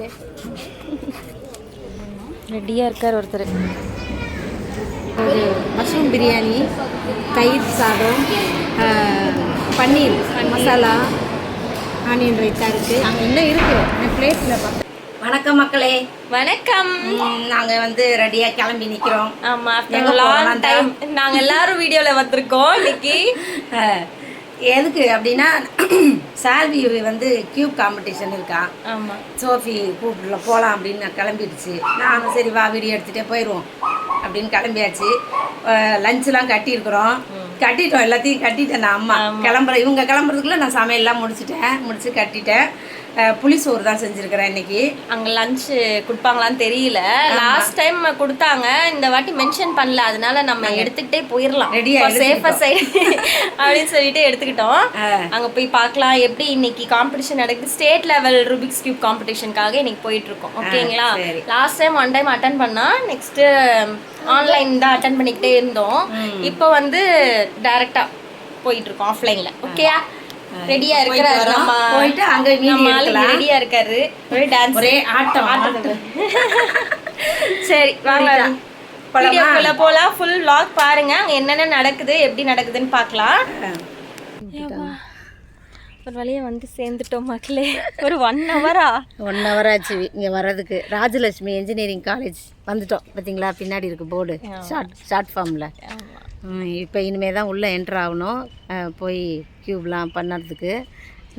Okay. ரெடியாக இருக்கார் ஒருத்தர். ஒரு மஷ்ரூம் பிரியாணி, தயிர் சாதம், பன்னீர் மசாலா, ஆனியன் ரைத்தா இருக்குது. அங்கே இன்னும் இருக்குது பிளேட்டில் பார்த்தேன். வணக்கம் மக்களே. வணக்கம். நாங்கள் வந்து ரெடியாக கிளம்பி நிற்கிறோம். ஆமாம், லாங் டைம் நாங்கள் எல்லாரும் வீடியோவில் வந்திருக்கோம் இன்னைக்கு. எதுக்கு அப்படின்னா சால்வி வந்து கியூப் காம்படிஷன் இருக்கா. ஆமாம், சோஃபி கூப்பிடல போகலாம் அப்படின்னு நான் கிளம்பிடுச்சு. நானும் சரி வா வீடியோ எடுத்துகிட்டே போயிடுவோம் அப்படின்னு கிளம்பியாச்சு. லஞ்செலாம் கட்டிட்டோம், எல்லாத்தையும் கட்டிட்டேன். நான் அம்மா இவங்க கிளம்புறதுக்குள்ளே நான் சமையல்லாம் முடிச்சு கட்டிட்டேன். புளிசோறு தான் செஞ்சுருக்கிறேன் இன்னைக்கு. அங்கே லஞ்சு கொடுப்பாங்களான்னு தெரியல. லாஸ்ட் டைம் கொடுத்தாங்க, இந்த வாட்டி மென்ஷன் பண்ணல. அதனால நம்ம எடுத்துக்கிட்டே போயிடலாம், சேஃபா சைடு அப்படின்னு சொல்லிட்டு எடுத்துக்கிட்டோம். அங்கே போய் பார்க்கலாம் எப்படி இன்னைக்கு காம்படிஷன் நடக்குது. ஸ்டேட் லெவல் ரூபிக்ஸ் கியூப் காம்படிஷனுக்காக இன்னைக்கு போயிட்டு இருக்கோம். ஓகேங்களா? லாஸ்ட் டைம் 1 டைம் அட்டன் பண்ணா, நெக்ஸ்ட் ஆன்லைன் தான் அட்டன் பண்ணிக்கிட்டே இருந்தோம். இப்போ வந்து டைரக்டா போயிட்டு இருக்கோம் ஆஃப்லைன்ல. ஓகேயா? ரெடியா இருக்கிறாரு, நம்ம போயிட்டு அங்க ரெடியா இருக்காரு. ஒரே டான்ஸ், ஒரே ஆட்டம். சரி வாங்க வீடியோக்குள்ள போலாம். ஃபுல் vlog பாருங்க, அங்க என்னென்ன நடக்குது, எப்படி நடக்குதுன்னு பார்க்கலாம். ஒரு வழியா வந்து சேர்ந்துட்டோம் மக்களே. ஒரு 1 hour ஆச்சு இங்கே வர்றதுக்கு. ராஜலட்சுமி இன்ஜினியரிங் காலேஜ் வந்துட்டோம். பார்த்தீங்களா, பின்னாடி இருக்கு போர்டு, ஷார்ட் ஃபார்மில். இப்போ இனிமேல் தான் உள்ளே என்ட்ரு ஆகணும். போய் க்யூப்லாம் பண்ணுறதுக்கு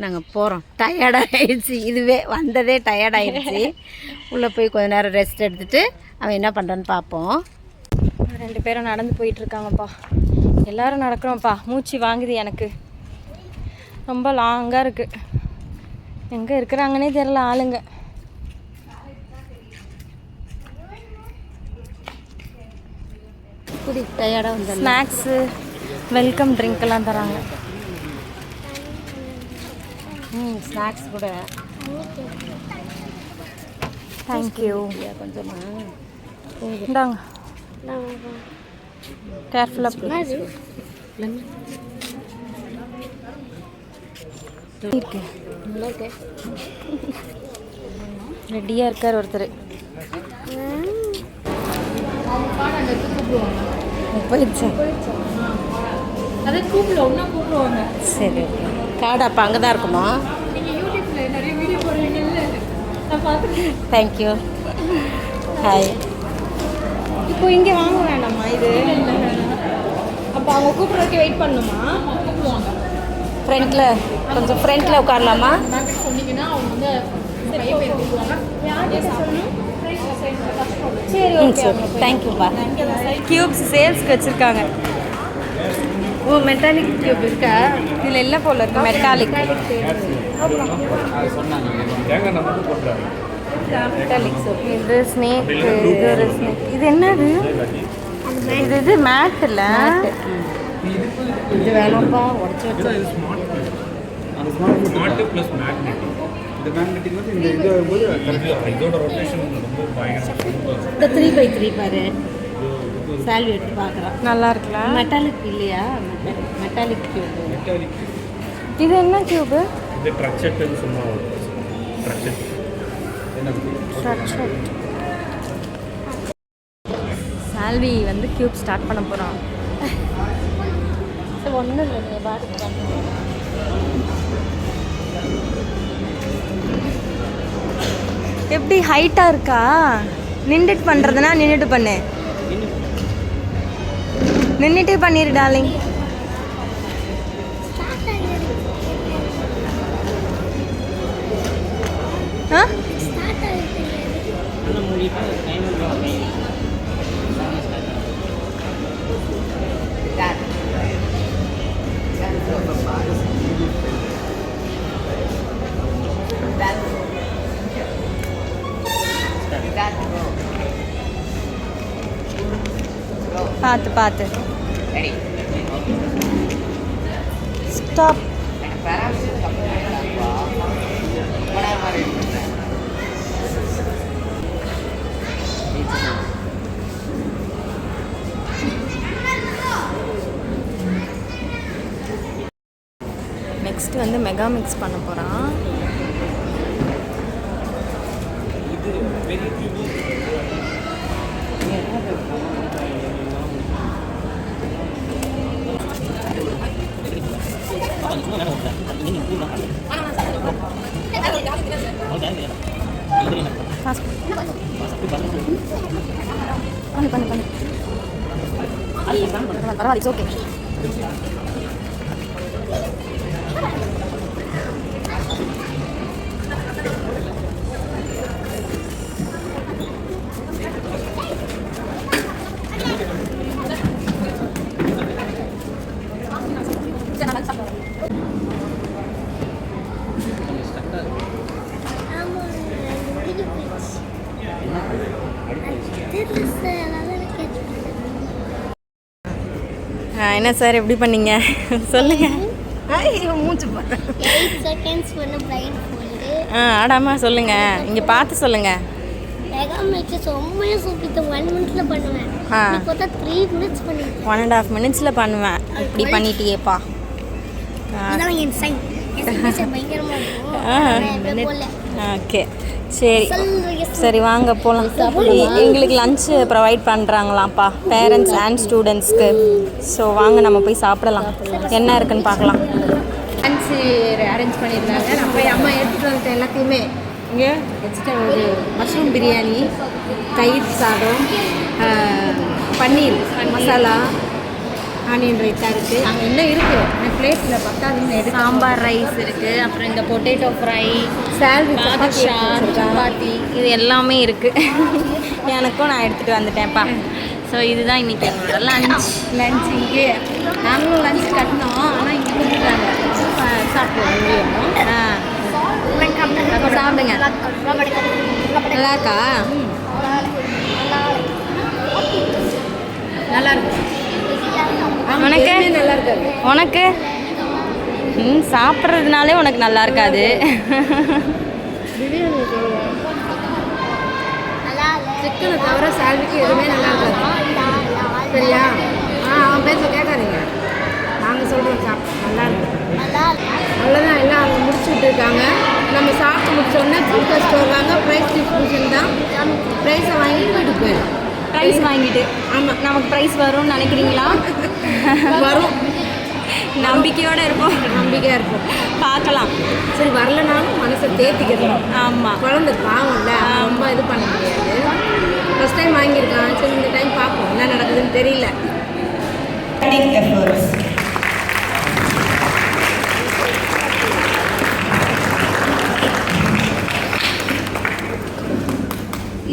நாங்கள் போகிறோம். டயர்டாகிடுச்சு, இதுவே வந்ததே டயர்டாகிடுச்சு. உள்ளே போய் கொஞ்ச நேரம் ரெஸ்ட் எடுத்துகிட்டு அவன் என்ன பண்ணுறான்னு பார்ப்போம். 2 பேரும் நடந்து போயிட்டுருக்காங்கப்பா. எல்லோரும் நடக்கிறோம்ப்பா. மூச்சு வாங்குது எனக்கு, ரொம்ப லாங்காக இருக்குது. எங்கே இருக்கிறாங்கன்னே தெரில ஆளுங்க. குடி, டயர்டாக வந்து ஸ்நாக்ஸு, வெல்கம் ட்ரிங்க்கெல்லாம் தராங்க. ஸ்நாக்ஸ் கூட. தேங்க்யூ. கொஞ்சமாக இந்தாங்க, கேர்ஃபுல்லாக. ரெடியாக இருக்கார் ஒருத்தர். போயிடுச்சு. அதை கூப்பிடுவாங்க. சரி, கார்டு அப்போ அங்கே தான் இருக்குமா? தேங்க்யூ. ஹாய். இப்போ இங்கே வாங்க வேண்டாமா? இது அப்போ அவங்க கூப்பிட்றதுக்கு வெயிட் பண்ணணுமா? ஃப்ரண்ட்டில் கொஞ்சம் ஃப்ரண்ட்டில் உட்காரலாமா? சொன்னீங்கன்னா அவங்க வந்து சரி, ஓகே. தேங்க்யூப்பா. கியூப்ஸ் சேல்ஸ்க்கு வச்சுருக்காங்க. ஓ, மெட்டாலிக் கியூப் இருக்கா? இதில் எல்லாம் போல இருக்கு மெட்டாலிக். இது ஸ்னேக், இது ஒரு ஸ்னேக். இது என்னது? இது மேட் இல்லை, இது வேணாம்ப்பா, உடச்சி வச்சு. இந்த 3x3 பாரு, சால்வி எடுத்து பார்க்குறான். நல்லா இருக்குல்ல? மெட்டாலிக் இல்லையா? Metallic cube. இது என்ன கியூபு? இது ட்ரக்ஷெட்னு சொல்லுவாங்க. சால்வி வந்து கியூப் ஸ்டார்ட் பண்ண போகிறான். ஒன்றும் இல்லை, நீ பாட்டுக்கு எப்படி ஹைட்டாக இருக்கா? நின்றுட்டு பண்ணுறதுனா நின்றுட்டு பண்ணு, நின்றுட்டே பண்ணிடு டார்லிங். ஆ பார்த்து ஸ்டாப். நெக்ஸ்ட் வந்து மெகா மிக்ஸ் பண்ண போகிறான். பரவாயில்ல, ஓகே. என்ன சார் எப்படி பண்ணீங்க சொல்லுங்க. மூச்சு பாரு. 8 seconds பண்ண blind fold. ஆடாம சொல்லுங்க, இங்கே பார்த்து சொல்லுங்க. மெகா மேட்ச் செம்மையா சூப்பிட்டு 1 minute பண்ணுவேன். நீ பார்த்தா 3 minutes பண்ணிட்டேன். 1.5 minutes பண்ணுவேன். இப்படி பண்ணிட்டியேப்பா. அதான் என் சைன். என் பயங்கரமா இருக்கும். ஓகே சரி சரி வாங்க போகலாம். எங்களுக்கு லஞ்சு ப்ரொவைட் பண்ணுறாங்களாம்ப்பா பேரண்ட்ஸ் அண்ட் ஸ்டூடெண்ட்ஸ்க்கு. ஸோ வாங்க நம்ம போய் சாப்பிடலாம், என்ன இருக்குன்னு பார்க்கலாம். லஞ்சு அரேஞ்ச் பண்ணியிருந்தாங்க. நான் போய் அம்மா எடுத்துகிட்டு வந்துட்டேன் எல்லாத்தையுமே. இங்கே எக்ஸ்ட்ரா ஒரு மஷ்ரூம் பிரியாணி, தயிர் சாதம், பன்னீர் மசாலா, ஆனியன் ரைத்தா இருக்குது. அங்கே என்ன இருக்குது என் பிளேட்டில் பத்தாதுன்னு எடுத்து. சாம்பார் ரைஸ் இருக்குது, அப்புறம் இந்த பொட்டேட்டோ ஃப்ரை, சால்வி, பாதுஷா, சப்பாத்தி, இது எல்லாமே இருக்குது. எனக்கும் நான் எடுத்துகிட்டு வந்துட்டேன்ப்பா. ஸோ இதுதான் இன்றைக்கி எங்களோட லஞ்ச். இங்கே நாங்களும் லஞ்ச் கட்டினோம், ஆனால் இங்கே கொடுத்துட்டாங்க. சாப்பிடுவோம் இங்கேயும். சாப்பிடுங்க. நல்லா இருக்கா? நல்லா இருக்கு. உனக்கு நல்லா இருக்காது. உனக்கு சாப்பிட்றதுனாலே உனக்கு நல்லா இருக்காது. சிக்கனை தவிர சால்விக்கு எதுவுமே நல்லா இருக்காது. சரியா? அவன் பேச கேட்காதீங்க, நாங்கள் சொல்கிறோம் சாப்பிட்டு நல்லா இருக்கு. அவ்வளோதான், எல்லாம் அவங்க முடிச்சு விட்டுருக்காங்க. நம்ம சாப்பிட்டு முடிச்சோடனே ஃபுட் ஃபெஸ்ட் வருவாங்க. ப்ரைஸ் டிஸ்ட்ரிபியூஷன் தான். ப்ரைஸை வாங்கிட்டு வீட்டுக்கு போயிடும். ப்ரைஸ் வாங்கிட்டு. ஆமாம், நமக்கு ப்ரைஸ் வரும்னு நினைக்கிறீங்களா? வரும், நம்பிக்கையோடு இருப்போம். நம்பிக்கையாக இருக்கும். பார்க்கலாம். சரி, வரலனாலும் மனசை தேர்த்திக்கிறோம். ஆமாம், குழந்தை பாவம் இல்லை, ரொம்ப இது பண்ண முடியாது. ஃபஸ்ட் டைம் வாங்கியிருக்கான். சரி, இந்த டைம் பார்ப்போம் என்ன நடக்குதுன்னு தெரியல.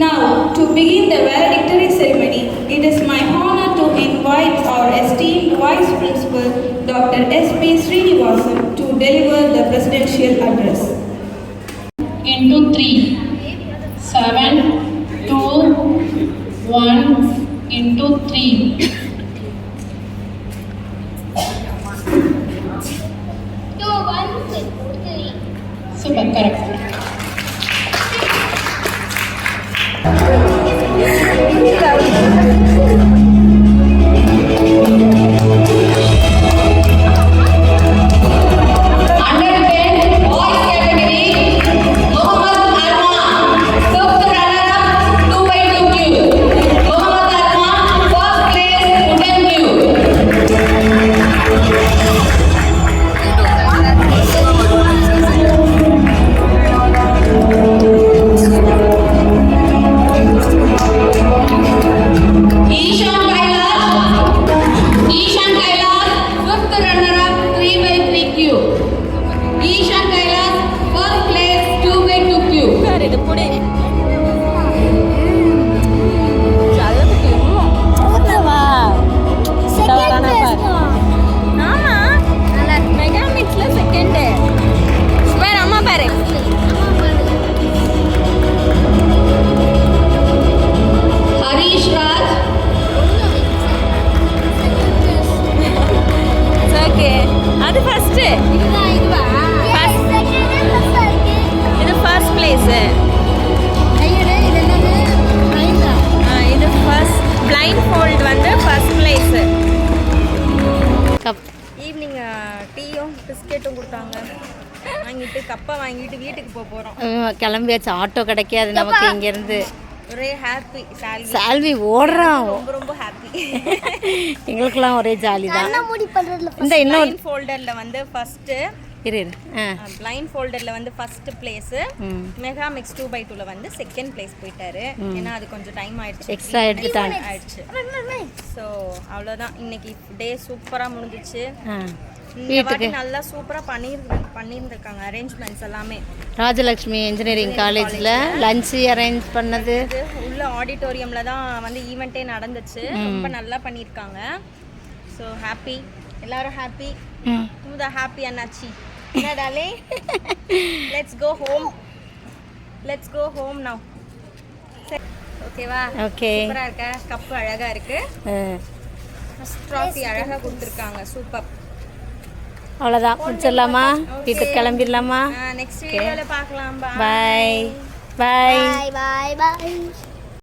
Now, to begin the valedictory ceremony, it is my honor to invite our esteemed Vice Principal, Dr. S.P. Srinivasan, to deliver the presidential address. Into 3, 7, 2, 1, into 3. Super, correct. Isha கிளம்பியாச்சு. Auto கிடைக்காது நமக்கு இங்கேருந்து. ஒரே happy. Salvi ஓடுறான். ரொம்ப ரொம்ப happy. எங்களுக்கெல்லாம் ஒரே ஜாலி தான். மூடி பண்றதுல இந்த இன்னொரு ப்ளைண்ட் ஃபோல்டர்ல வந்து ஃபர்ஸ்ட் இரு ப்ளைண்ட் ஃபோல்டர்ல வந்து ஃபர்ஸ்ட் பிளேஸ், மெகா மிக்ஸ் 2x2ல வந்து செகண்ட் பிளேஸ் போயிட்டாரு. ஏன்னா அது கொஞ்சம் டைம் ஆயிடுச்சு, எக்ஸ்ட்ரா எடுத்துட்டாங்க. ஸோ அவ்வளோதான். இன்னைக்கு டே சூப்பராக முடிஞ்சிச்சு. இந்த வீட்டுக்கு வாட்டி நல்லா சூப்பராக பண்ணியிருந்திருக்காங்க அரேஞ்ச்மெண்ட்ஸ் எல்லாமே. ராஜலக்ஷ்மி இன்ஜினியரிங் காலேஜில் லஞ்சு அரேஞ்ச் பண்ணது உள்ள ஆடிட்டோரியம்ல தான் வந்து ஈவெண்ட்டே நடந்துச்சு. ரொம்ப நல்லா பண்ணியிருக்காங்க. ஸோ ஹாப்பி, எல்லாரும் ஹாப்பி. the happy அண்ணாச்சி. என்ன டாலே? Let's go home now. ஓகேவா? ஓகே. சூப்பரா இருக்கா? கப் அழகா இருக்கு. ட்ராஃபி அழகா கொடுத்துருக்காங்க. சூப்பர். அவ்வளோதான், முடிச்சிடலாமா? வீட்டுக்கு கிளம்பிடலாமா? நெக்ஸ்ட் வீடியோல பார்க்கலாம். பாய் பாய் பாய் பாய் பாய்.